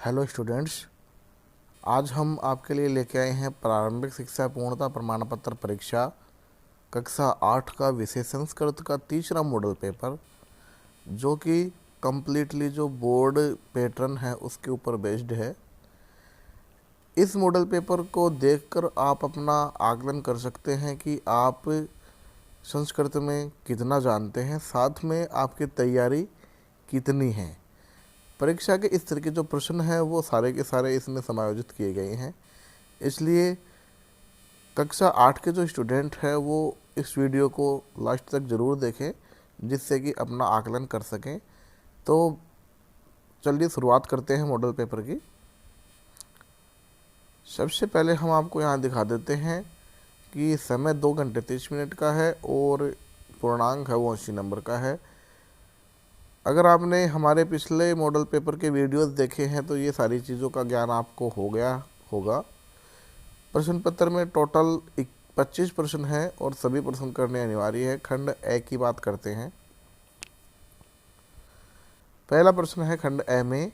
Hello students, आज हम आपके लिए लेके आए हैं प्रारंभिक शिक्षा पूर्णता प्रमाण पत्र परीक्षा कक्षा 8 का विषय संस्कृत का तीसरा मॉडल पेपर, जो कि कम्प्लीटली जो बोर्ड पैटर्न है उसके ऊपर बेस्ड है। इस मॉडल पेपर को देखकर आप अपना आकलन कर सकते हैं कि आप संस्कृत में कितना जानते हैं, साथ में आपकी तैयारी कितनी है। परीक्षा के इस तरह के जो प्रश्न हैं वो सारे के सारे इसमें समायोजित किए गए हैं, इसलिए कक्षा 8 के जो स्टूडेंट हैं वो इस वीडियो को लास्ट तक ज़रूर देखें, जिससे कि अपना आकलन कर सकें। तो चलिए शुरुआत करते हैं मॉडल पेपर की। सबसे पहले हम आपको यहाँ दिखा देते हैं कि समय 2 घंटे 30 मिनट का है और पूर्णांक है वो 80 नंबर का है। अगर आपने हमारे पिछले मॉडल पेपर के वीडियोस देखे हैं तो ये सारी चीज़ों का ज्ञान आपको हो गया होगा। प्रश्न पत्र में टोटल 25 प्रश्न हैं और सभी प्रश्न करने अनिवार्य है। खंड ए की बात करते हैं। पहला प्रश्न है खंड ए में,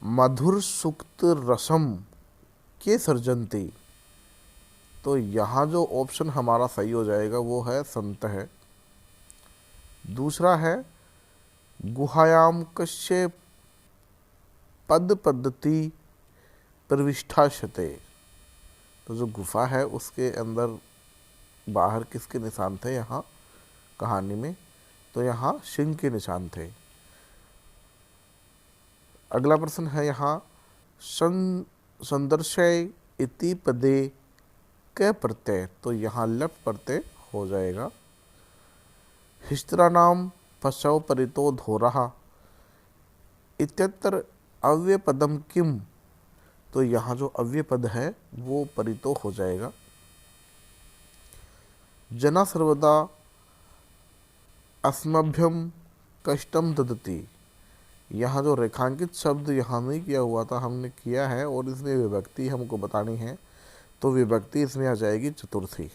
मधुर सुक्त रसम के सर्जंती। तो यहाँ जो ऑप्शन हमारा सही हो जाएगा वो है संत है। दूसरा है, गुहायाम कश्य पद पद्धति प्रविष्टाशते। तो जो गुफा है उसके अंदर बाहर किसके निशान थे यहाँ कहानी में? तो यहाँ सिंह के निशान थे। अगला प्रश्न है यहाँ, संदर्शय इति पदे क प्रत्यय। तो यहाँ लट प्रत्यय हो जाएगा। हिस्त्रा नाम पशव परितो धोरहा इत्यत्र अव्यय पदम किम। तो यहाँ जो अव्यय पद है वो परितो हो जाएगा। जना सर्वदा अस्मभ्यम कष्टम ददति। यहाँ जो रेखांकित शब्द यहाँ नहीं किया हुआ था हमने किया है और इसमें विभक्ति हमको बतानी है, तो विभक्ति इसमें आ जाएगी चतुर्थी।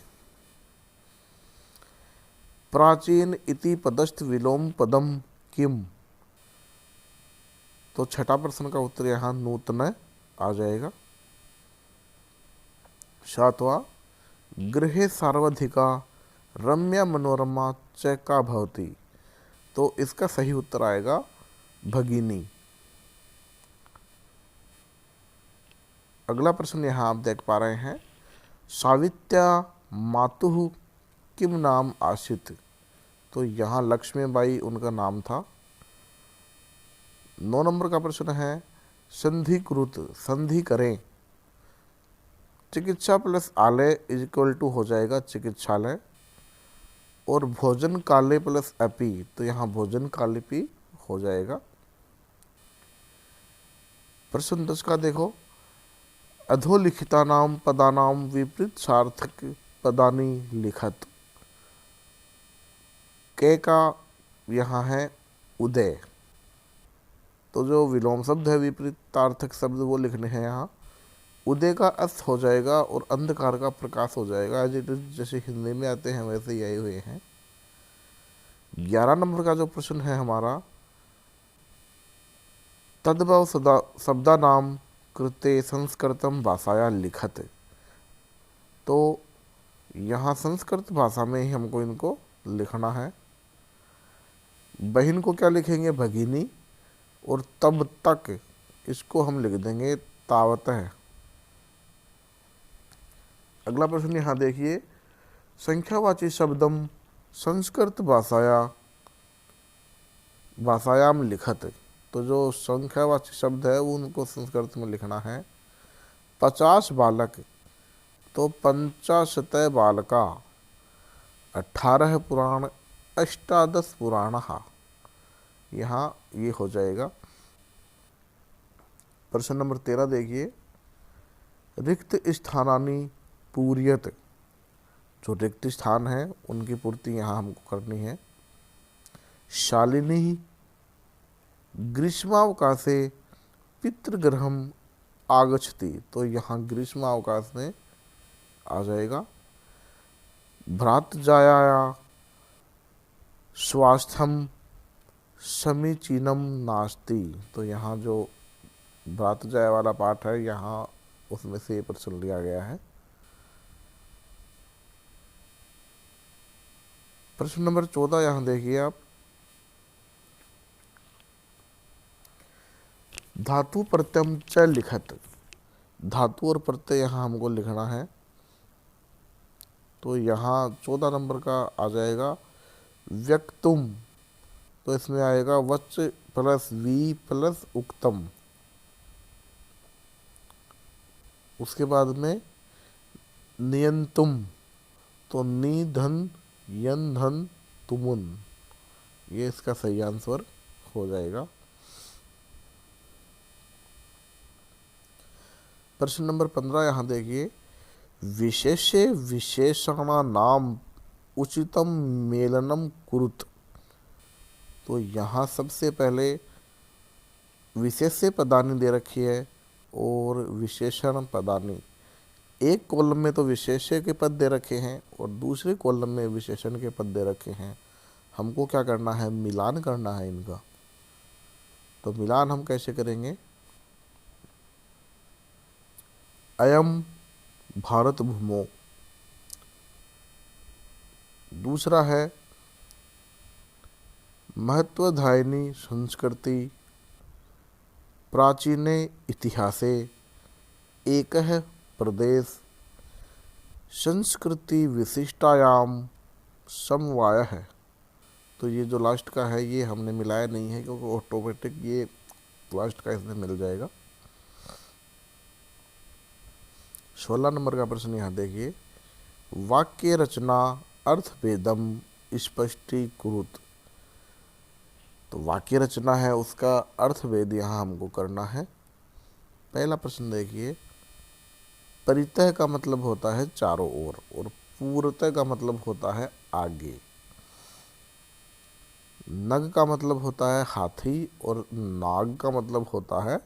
प्राचीन इति पदस्थ विलोम पदम किम। तो छठा प्रश्न का उत्तर यहाँ नूतन आ जाएगा। सातवां, गृहे सार्वधिका रम्या मनोरमा च का भवति। तो इसका सही उत्तर आएगा भगिनी। अगला प्रश्न यहाँ आप देख पा रहे हैं, सावित्या मातुः किम नाम आसित। तो यहाँ लक्ष्मीबाई उनका नाम था। 9 नंबर का प्रश्न है, संधिकृत संधि करें। चिकित्सा प्लस आलय इज इक्वल टू हो जाएगा चिकित्सालय। और भोजन काले प्लस अपी, तो यहाँ भोजन कालिपी हो जाएगा। प्रश्न 10 का देखो, अधोलिखिता नाम पदानाम विपरीत सार्थक पदानी लिखत। के का यहाँ है उदय। तो जो विलोम शब्द है विपरीतार्थक शब्द वो लिखने हैं यहाँ। उदय का अस्त हो जाएगा और अंधकार का प्रकाश हो जाएगा। एज इट इज जैसे हिंदी में आते हैं वैसे ही आए हुए हैं। 11 नंबर का जो प्रश्न है हमारा, तद्भव शब्दा नाम कृते संस्कृतम भाषाया लिखत। तो यहाँ संस्कृत भाषा में ही हमको इनको लिखना है। बहन को क्या लिखेंगे? भगिनी। और तब तक इसको हम लिख देंगे तावत है। अगला प्रश्न यहाँ देखिए, संख्यावाची शब्दम संस्कृत भाषायाम लिखत। तो जो संख्यावाची शब्द है वो उनको संस्कृत में लिखना है। 50 बालक, तो पंचाशत बालका। 18 पुराण, अष्टादश पुराण। यहाँ ये हो जाएगा। प्रश्न नंबर 13 देखिए, रिक्त स्थानानि पूर्यत। जो रिक्त स्थान है उनकी पूर्ति यहाँ हमको करनी है। शालिनी ग्रीष्मावकाशे पितृगृहम आगच्छति। तो यहाँ ग्रीष्मावकाश में आ जाएगा। भ्रातृजाया स्वास्थ्यम समीचीनम नास्ति। तो यहाँ जो भ्रातृजय वाला पाठ है, यहाँ उसमें से ये प्रश्न लिया गया है। प्रश्न नंबर 14 यहाँ देखिए आप, धातु प्रत्यम च लिखत। धातु और प्रत्यय यहाँ हमको लिखना है, तो यहाँ 14 नंबर का आ जाएगा व्यक्तुम। तो इसमें आएगा वच प्लस वी प्लस उक्तम। उसके बाद में नियंतुम, तो नी धन यन धन तुमुन, ये इसका सही आंसर हो जाएगा। प्रश्न नंबर 15 यहाँ देखिए, विशेषे विशेषणा नाम उचितम मेलनम कुरुत। तो यहाँ सबसे पहले विशेष्य पदानी दे रखी है और विशेषण पदानी। एक कॉलम में तो विशेष्य के पद दे रखे हैं और दूसरे कॉलम में विशेषण के पद दे रखे हैं। हमको क्या करना है, मिलान करना है इनका। तो मिलान हम कैसे करेंगे, अयम भारत भूमो। दूसरा है महत्वधायिनी संस्कृति प्राचीने इतिहासे एकः प्रदेश संस्कृति विशिष्टायाम समवाय है। तो ये जो लास्ट का है ये हमने मिलाया नहीं है, क्योंकि ऑटोमेटिक ये लास्ट का इसमें मिल जाएगा। 16 नंबर का प्रश्न यहाँ देखिए, वाक्य रचना अर्थभेदम स्पष्टीकृत। तो वाक्य रचना है, उसका अर्थभेद यहाँ हमको करना है। पहला प्रश्न देखिए, परितः का मतलब होता है चारों ओर और पूर्वतः का मतलब होता है आगे। नग का मतलब होता है हाथी और नाग का मतलब होता है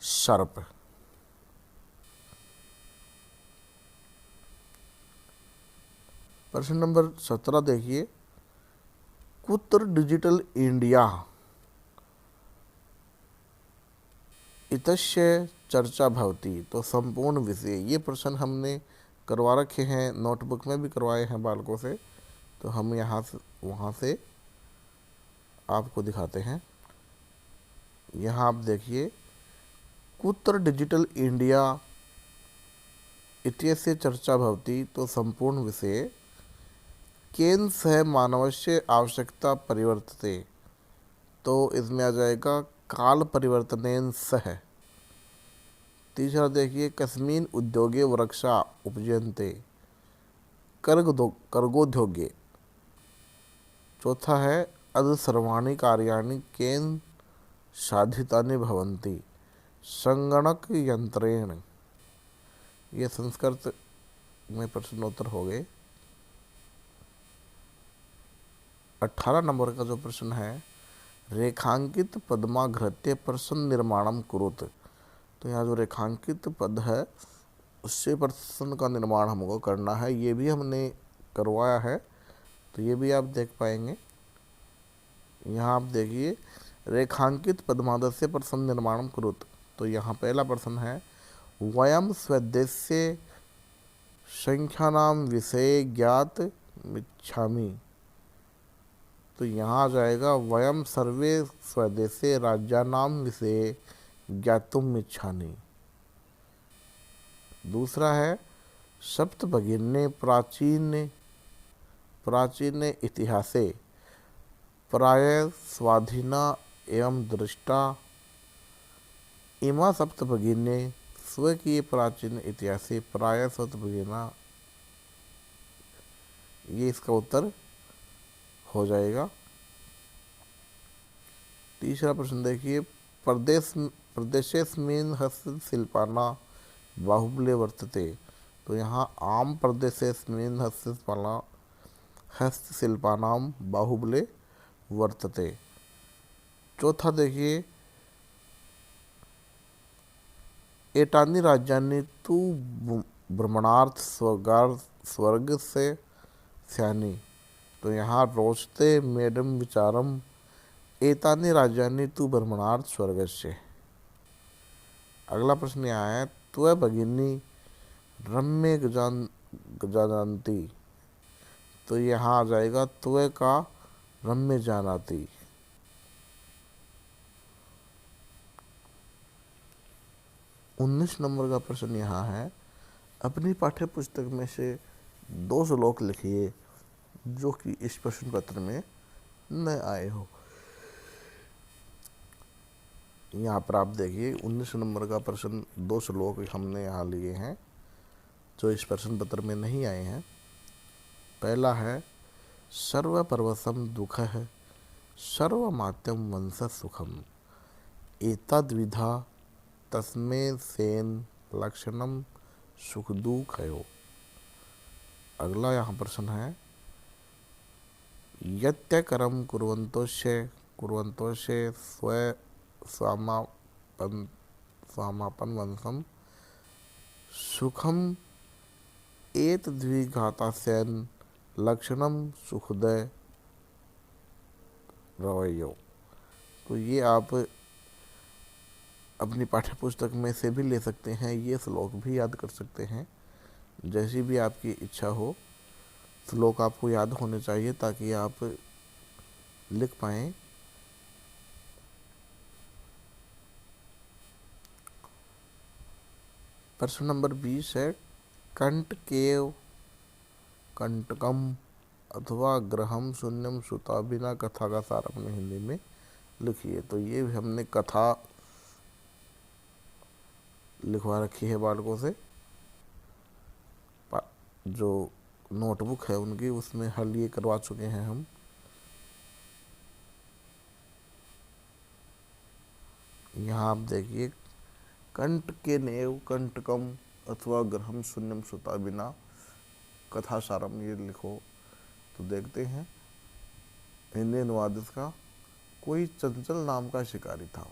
सर्प। प्रश्न नंबर 17 देखिए, कुत्र डिजिटल इंडिया इतस्य चर्चा भवती। तो संपूर्ण विषय, ये प्रश्न हमने करवा रखे हैं, नोटबुक में भी करवाए हैं बालकों से। तो हम यहाँ से वहाँ से आपको दिखाते हैं। यहाँ आप देखिए, कुत्र डिजिटल इंडिया इत्यस्य चर्चा भवती। तो संपूर्ण विषय केन सह मानवस्य आवश्यकता परिवर्तते। तो इसमें आ जाएगा काल परिवर्तनेन सह। तीसरा देखिए, कस्मिन उद्योगे वृक्षा उपजयन्ते कर्गोद्योगे। चौथा है अद सर्वाणि कार्याणि केन साधितानि भवन्ति संगणक यंत्रेण। ये संस्कृत में प्रश्नोत्तर हो गए। 18 नंबर का जो प्रश्न है, रेखांकित पद्माघृत्य प्रश्न निर्माणम कुरुत। तो यहाँ जो रेखांकित पद है उससे प्रश्न का निर्माण हमको करना है। ये भी हमने करवाया है, तो ये भी आप देख पाएंगे। यहाँ आप देखिए, रेखांकित पद्मादस्य प्रश्न निर्माणम कुरुत। तो यहाँ पहला प्रश्न है, वयम स्वदेश्य संख्यानाम विषय ज्ञात मिच्छामि। तो यहाँ आ जाएगा वयम सर्वे स्वदेशे राज्यानाम विषय ज्ञातुम इच्छामि। दूसरा है, सप्त भगिन्ये प्राचीन इतिहासे प्राय स्वाधीना एवं दृष्टा इमा सप्त भगिन्ये स्वकीय प्राचीन इतिहासे प्राय सप्त भगिना। ये इसका उत्तर हो जाएगा। तीसरा प्रश्न देखिए, प्रदेशेस्मिन् हस्तशिल्पानां बाहुल्यं वर्तते। तो यहाँ आम प्रदेशेस्मिन् हस्तशिल्पानां बाहुल्यं वर्तते। चौथा देखिए, एतानि राज्यानि तु भ्रमणार्थ स्वर्ग से स्यानि। तो यहाँ रोचते मेडम विचारम एतानि राज्यानि तु भ्रमणार्थ स्वर्गस्य। अगला प्रश्न यहाँ है, त्वय भगिनी रम्य जानती। तो यहाँ आ जाएगा त्वय का रम्य जानाती। उन्नीस नंबर का प्रश्न यहाँ है, अपनी पाठ्य पुस्तक में से 2 श्लोक लिखिए जो कि इस प्रश्न पत्र में न आए हो। यहाँ पर आप देखिए 19 नंबर का प्रश्न 2 श्लोक हमने यहाँ लिए हैं जो इस प्रश्न पत्र में नहीं आए हैं। पहला है, सर्वपर्वसम दुख है सर्वमात्यम वंश सुखम एतद्विधा तस्मे सेन लक्षणम सुख दुःखयो। अगला यहाँ प्रश्न है, यत्यकरम कुर्वन्तोष्य स्वय स्वामापन वंशम सुखम एतद्विघातास्यन लक्षणम सुखदय रवैयो। तो ये आप अपनी पाठ्य पुस्तक में से भी ले सकते हैं, ये श्लोक भी याद कर सकते हैं, जैसी भी आपकी इच्छा हो। श्लोक आपको याद होने चाहिए ताकि आप लिख पाएं। प्रश्न नंबर 20 है, कंटकेव कंटकम अथवा ग्रहम शून्यम सुता बिना कथा का सार अपने हिंदी में लिखिए। तो ये भी हमने कथा लिखवा रखी है बालकों से, जो नोटबुक है उनकी उसमें हल ये करवा चुके हैं हम। यहाँ आप देखिए, कंट के नेव कंटकम अथवा ग्रहम शून्यम सुता बिना कथा सारम, ये लिखो। तो देखते हैं हिंदी अनुवाद इसका, कोई चंचल नाम का शिकारी था,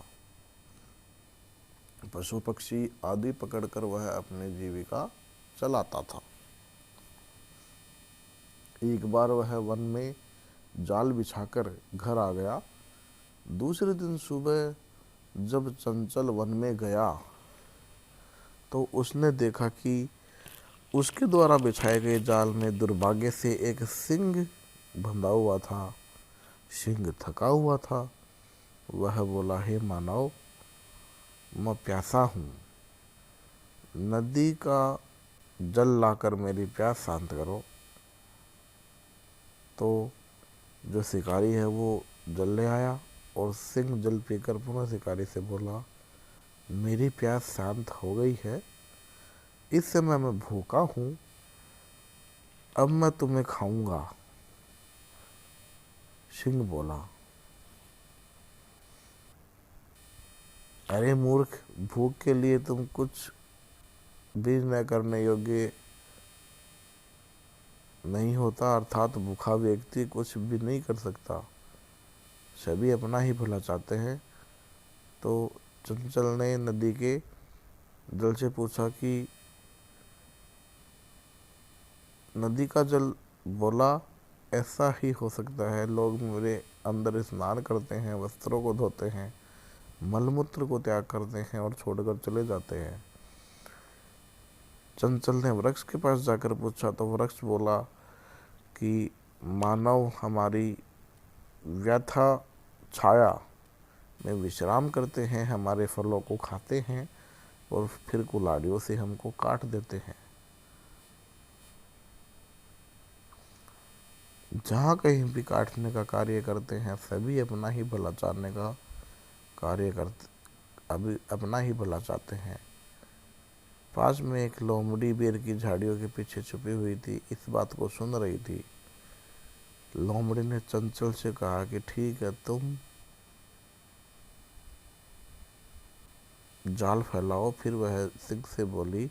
पशु पक्षी आदि पकड़कर वह अपनी जीविका चलाता था। एक बार वह वन में जाल बिछाकर घर आ गया। दूसरे दिन सुबह जब चंचल वन में गया तो उसने देखा कि उसके द्वारा बिछाए गए जाल में दुर्भाग्य से एक सिंह बंधा हुआ था। सिंह थका हुआ था। वह बोला, हे मानव, मैं प्यासा हूँ, नदी का जल लाकर मेरी प्यास शांत करो। तो जो शिकारी है वो जल ले आया और सिंह जल पीकर पुनः शिकारी से बोला, मेरी प्यास शांत हो गई है, इस समय मैं भूखा हूँ, अब मैं तुम्हें खाऊंगा। सिंह बोला, अरे मूर्ख, भूख के लिए तुम कुछ भी न करने योग्य नहीं होता, अर्थात भूखा व्यक्ति कुछ भी नहीं कर सकता, सभी अपना ही भला चाहते हैं। तो चंचल ने नदी के जल से पूछा कि नदी का जल बोला, ऐसा ही हो सकता है, लोग मेरे अंदर स्नान करते हैं, वस्त्रों को धोते हैं, मलमूत्र को त्याग करते हैं और छोड़कर चले जाते हैं। चंचल ने वृक्ष के पास जाकर पूछा तो वृक्ष बोला कि मानव हमारी व्यथा छाया में विश्राम करते हैं, हमारे फलों को खाते हैं और फिर कुल्हाड़ियों से हमको काट देते हैं। जहाँ कहीं भी काटने का कार्य करते हैं सभी अपना ही भला चाहने का कार्य करते, अभी अपना ही भला चाहते हैं। पास में एक लोमड़ी बेर की झाड़ियों के पीछे छुपी हुई थी, इस बात को सुन रही थी। लोमड़ी ने चंचल से कहा कि ठीक है, तुम जाल फैलाओ। फिर वह सिंह से बोली,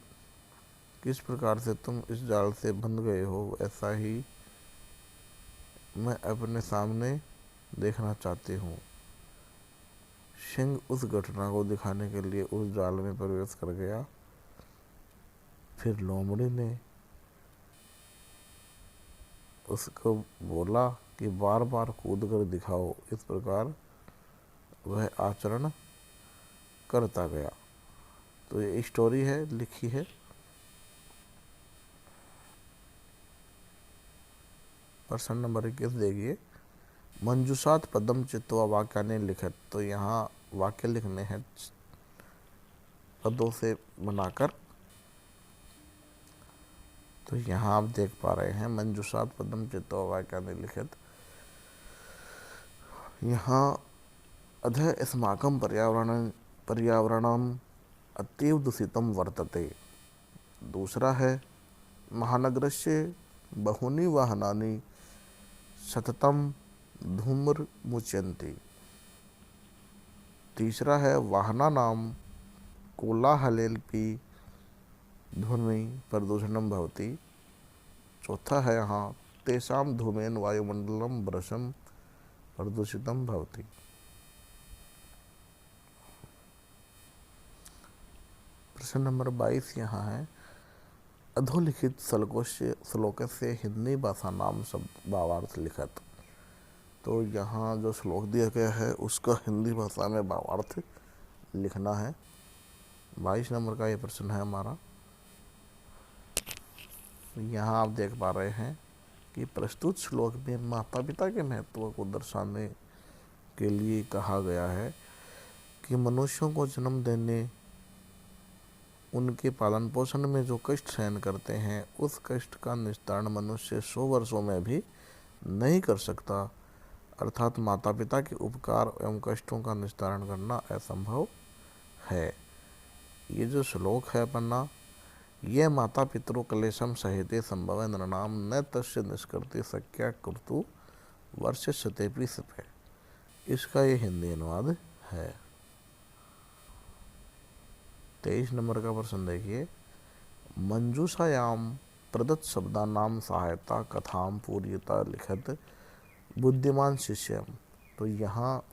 किस प्रकार से तुम इस जाल से बंध गए हो, ऐसा ही मैं अपने सामने देखना चाहती हूँ। सिंह उस घटना को दिखाने के लिए उस जाल में प्रवेश कर गया। फिर लोमड़ी ने उसको बोला कि बार बार कूद कर दिखाओ। इस प्रकार वह आचरण करता गया। तो ये स्टोरी है, लिखी है। प्रश्न नंबर 21 देखिए, मंजूषात पदम चित्वा वाक्यानि लिखित। तो यहाँ वाक्य लिखने हैं पदों से बनाकर। तो यहाँ आप देख पा रहे हैं मंजूषात पदम चित्वा वाक्यानि लिखित। यहाँ अधः अस्माकं पर्यावरणम अतीव दूषितम वर्तते। दूसरा है महानगरस्य बहूनि वाहनानि सततम धूम्रमुच्यन्ते। तीसरा है वाहनानां कोलाहलेऽपि ध्वनि प्रदूषणं भवति। चौथा है यहाँ तेषां धूमेन वायुमंडलं वर्षं प्रदूषितं भवति। प्रश्न नंबर 22 यहाँ है, अधोलिखित श्लोकस्य हिंदी भाषा नाम शब्द भावार्थ लिखत। तो यहाँ जो श्लोक दिया गया है उसका हिंदी भाषा में भावार्थ लिखना है। 22 नंबर का ये प्रश्न है हमारा। यहाँ आप देख पा रहे हैं कि प्रस्तुत श्लोक में माता पिता के महत्व को दर्शाने के लिए कहा गया है कि मनुष्यों को जन्म देने, उनके पालन पोषण में जो कष्ट सहन करते हैं उस कष्ट का निस्तारण मनुष्य 100 वर्षों में भी नहीं कर सकता। अर्थात माता पिता के उपकार एवं कष्टों का निस्तारण करना असंभव है। ये जो श्लोक है पन्ना, ये माता पितरो क्लेशम सहिते संभव नृणाम न तस्य निष्कृति शक्या कुर्तु वर्ष शतेपि सपे। इसका ये हिंदी अनुवाद है। 23 नंबर का प्रश्न देखिए, मंजूषायाम प्रदत्त शब्दानाम सहायता कथाम पूर्यता लिखत बुद्धिमान शिष्यम। तो यहाँ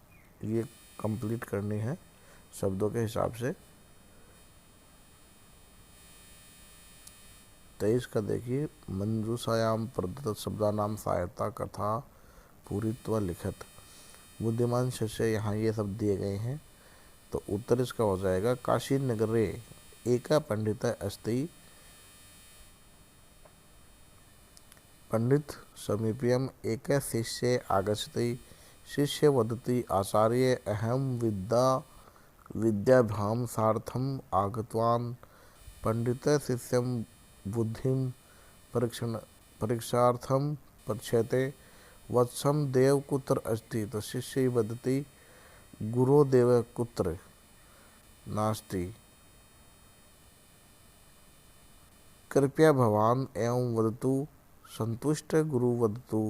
ये कंप्लीट करनी है शब्दों के हिसाब से। 23 का देखिए, मंजूषायाम प्रदत्त शब्दानाम सहायता कथा पूरित्व लिखत बुद्धिमान शिष्य। यहाँ ये सब दिए गए हैं। तो उत्तर इसका हो जाएगा, काशी नगरे एका पंडित अस्ति पंडित समीप्यम एक शिष्य आगच्छति। शिष्य वदति आचार्य अहम विद्याभ्याम सार्थम आगतवान। पंडित शिष्यम बुद्धिम परीक्षार्थम पृच्छते वत्सम देव कुत्र अस्ति। तो शिष्य वदति गुरुदेव कुत्र नास्ति, कृपया भवान एवं वदतु। संतुष्ट गुरु वदतु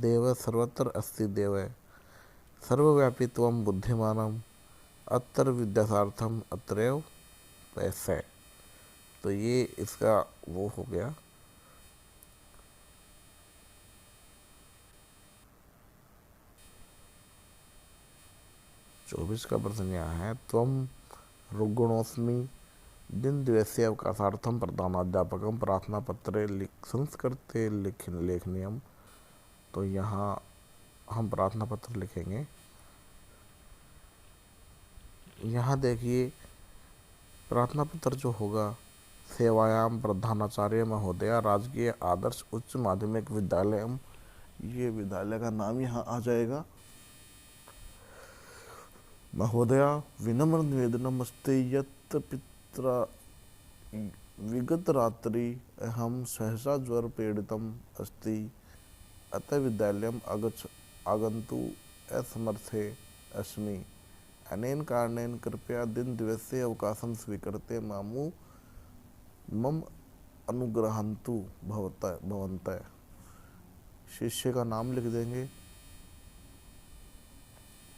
देव सर्वत्र अस्ति देव सर्वव्यापी त्वं बुद्धिमानम अत्र विद्यार्थम अत्रैव पैसे। तो ये इसका वो हो गया। चौबीस का प्रश्न यहाँ है, त्वं ऋगुणोऽस्मि दिन दिवसीय अवकाशार्थम प्रधानाध्यापकम प्रार्थना पत्रे संस्कृते लेखनीयम। तो यहाँ हम प्रार्थना पत्र लिखेंगे। यहाँ देखिए प्रार्थना पत्र जो होगा, सेवायाम प्रधानाचार्य महोदया राजकीय आदर्श उच्च माध्यमिक विद्यालय, ये विद्यालय का नाम यहाँ आ जाएगा। महोदया विनम्र निवेदनम अस्ति यत् पित्रा विगत रात्रि अहम सहसा ज्वर पीड़ितम अस्ति अतः विद्यालयम आगन्तु असमर्थे अस्मि। अनेन कारणेन कृपया दिन दिवसीय अवकाशं स्वीकृत्य मम अनुग्रहन्तु भवन्तः। शिष्य का नाम लिख देंगे,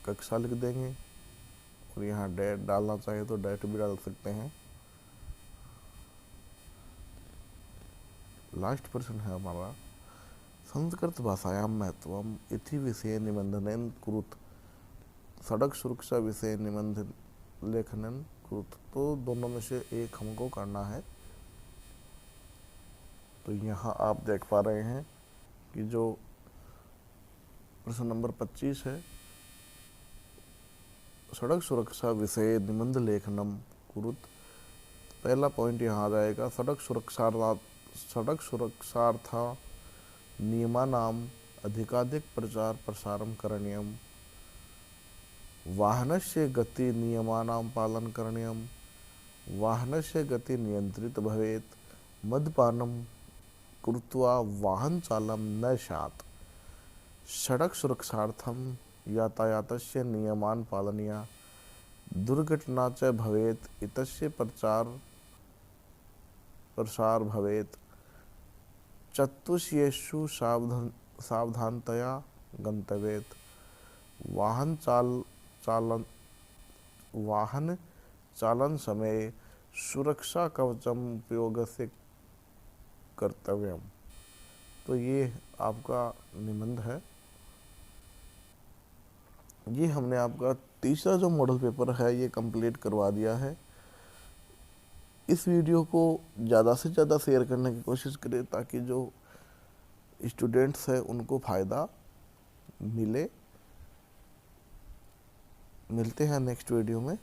कक्षा लिख देंगे और यहाँ डेट डालना चाहिए तो डेट भी डाल सकते हैं। लास्ट प्रश्न है हमारा, संस्कृत भाषायां महत्वम इति विषय निबंधनेन कुरुत। सड़क सुरक्षा विषय निबंध लेखनन कुरुत। तो दोनों में से एक हमको करना है। तो यहाँ आप देख पा रहे हैं कि जो प्रश्न नंबर 25 है, सड़क सुरक्षा विषय निबंध लेखनम कुरुत। पहला पॉइंट यहाँ आ जाएगा, सड़क सुरक्षार्थ नियमानाम् अधिकाधिक प्रचार प्रसारं करणीयम्। वाहनस्य गति नियमानां पालन करणीयम्। वाहनस्य गति नियंत्रित भवेत्। मद्यपानं कृत्वा वाहन चालनं न स्यात्। सड़क सुरक्षार्थं यातायातस्य नियमान् पालनीया। दुर्घटना च भवेत् इतस्य प्रसार भवेत्। चतुष्षु सावधानतया गन्तव्येत्। वाहन चालन समये सुरक्षा कवचम उपयोगस्य कर्तव्यम। तो ये आपका निबंध है। ये हमने आपका तीसरा जो मॉडल पेपर है ये कंप्लीट करवा दिया है। इस वीडियो को ज़्यादा से ज़्यादा शेयर करने की कोशिश करें ताकि जो स्टूडेंट्स हैं उनको फ़ायदा मिले। मिलते हैं नेक्स्ट वीडियो में।